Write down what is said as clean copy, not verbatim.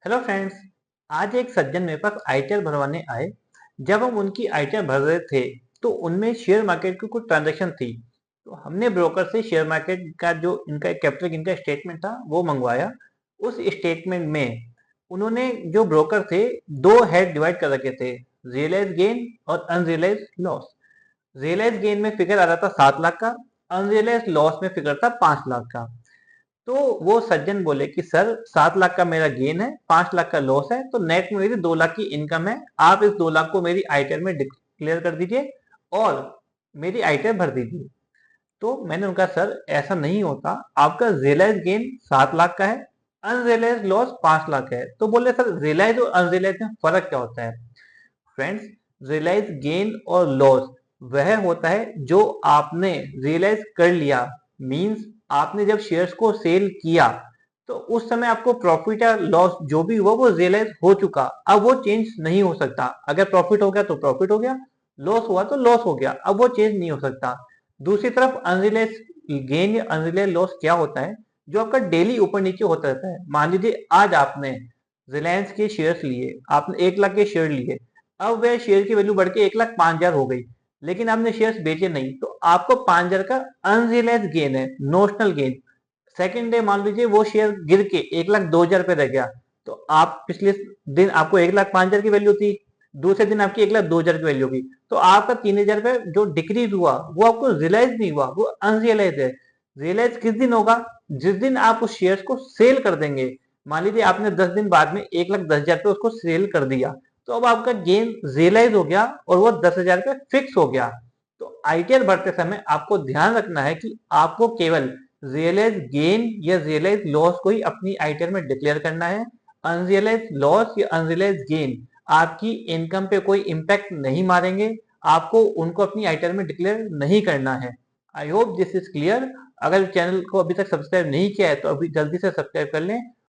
Hello friends. आज एक सज्जन मेरे पास आईटीआर भरवाने आए। जब हम उनकी आईटीआर भर रहे थे तो उनमें शेयर मार्केट की कुछ ट्रांजैक्शन थी। तो हमने ब्रोकर से शेयर मार्केट का जो इनका कैपिटल गेन का स्टेटमेंट था वो मंगवाया। उस स्टेटमेंट में उन्होंने जो ब्रोकर थे दो हेड डिवाइड कर रखे थे, रियलाइज गेन और अनरियलाइज लॉस। रियलाइज गेन में फिगर आ रहा था 7 लाख का, अनरियलाइज लॉस में फिगर था 5 लाख का। तो वो सज्जन बोले कि सर 7 लाख का मेरा गेन है, 5 लाख का लॉस है, तो नेट में मेरी 2 लाख की इनकम है। आप इस 2 लाख को मेरी आईटीआर में डिक्लेयर कर दीजिए और मेरी आईटीआर भर दीजिए। तो मैंने उनका सर ऐसा नहीं होता, आपका रियलाइज गेन 7 लाख का है, अनरियलाइज लॉस 5 लाख है। तो बोले सर रियलाइज और अनरियलाइज में फर्क क्या होता है? फ्रेंड्स, रियलाइज गेन और लॉस वह होता है जो आपने रियलाइज कर लिया। मींस आपने जब शेयर्स को सेल किया तो उस समय आपको प्रॉफिट या लॉस जो भी हुआ वो रियलाइज हो चुका। अब वो चेंज नहीं हो सकता। अगर प्रॉफिट हो गया तो प्रॉफिट हो गया, लॉस हुआ तो लॉस हो गया, अब वो चेंज नहीं हो सकता। दूसरी तरफ अनरियलाइज गेन या अनरियलाइज लॉस क्या होता है? जो आपका डेली ऊपर नीचे होता रहता है। मान लीजिए आज आपने रिलायंस के शेयर्स लिए, आपने 1 लाख के शेयर लिए। अब वह शेयर की वैल्यू बढ़ के 1,05,000 हो गई, लेकिन आपने शेयर्स बेचे नहीं, तो आपको 5,000 का अनरियलाइज गेन है, नोशनल गेन। सेकेंड डे मान लीजिए वो शेयर गिर के 1,02,000 रुपए रह गया, तो आप पिछले दिन आपको 1,05,000 की वैल्यू थी, दूसरे दिन आपकी 1,02,000 की वैल्यू होगी, तो आपका 3,000 रुपए जो डिक्रीज हुआ वो आपको रियलाइज नहीं हुआ, वो अनरियलाइज है। रियलाइज किस दिन होगा? जिस दिन आप उस शेयर्स को सेल कर देंगे। मान लीजिए आपने 10 दिन बाद में 1,10,000 पे उसको सेल कर दिया, तो अब आपका गेन रियलाइज हो गया और वो 10,000 पे फिक्स हो गया। तो आईटीआर भरते समय आपको ध्यान रखना है कि आपको केवल रियलाइज गेन या रियलाइज लॉस को ही अपनी आईटीआर में डिक्लेयर करना है। अनरियलाइज लॉस या अनरियलाइज गेन आपकी इनकम पे कोई इंपैक्ट नहीं मारेंगे। आपको उनको अपनी आईटीआर में डिक्लेयर नहीं करना है। I hope this is clear. अगर चैनल को अभी तक सब्सक्राइब नहीं किया है तो अभी जल्दी से सब्सक्राइब कर लें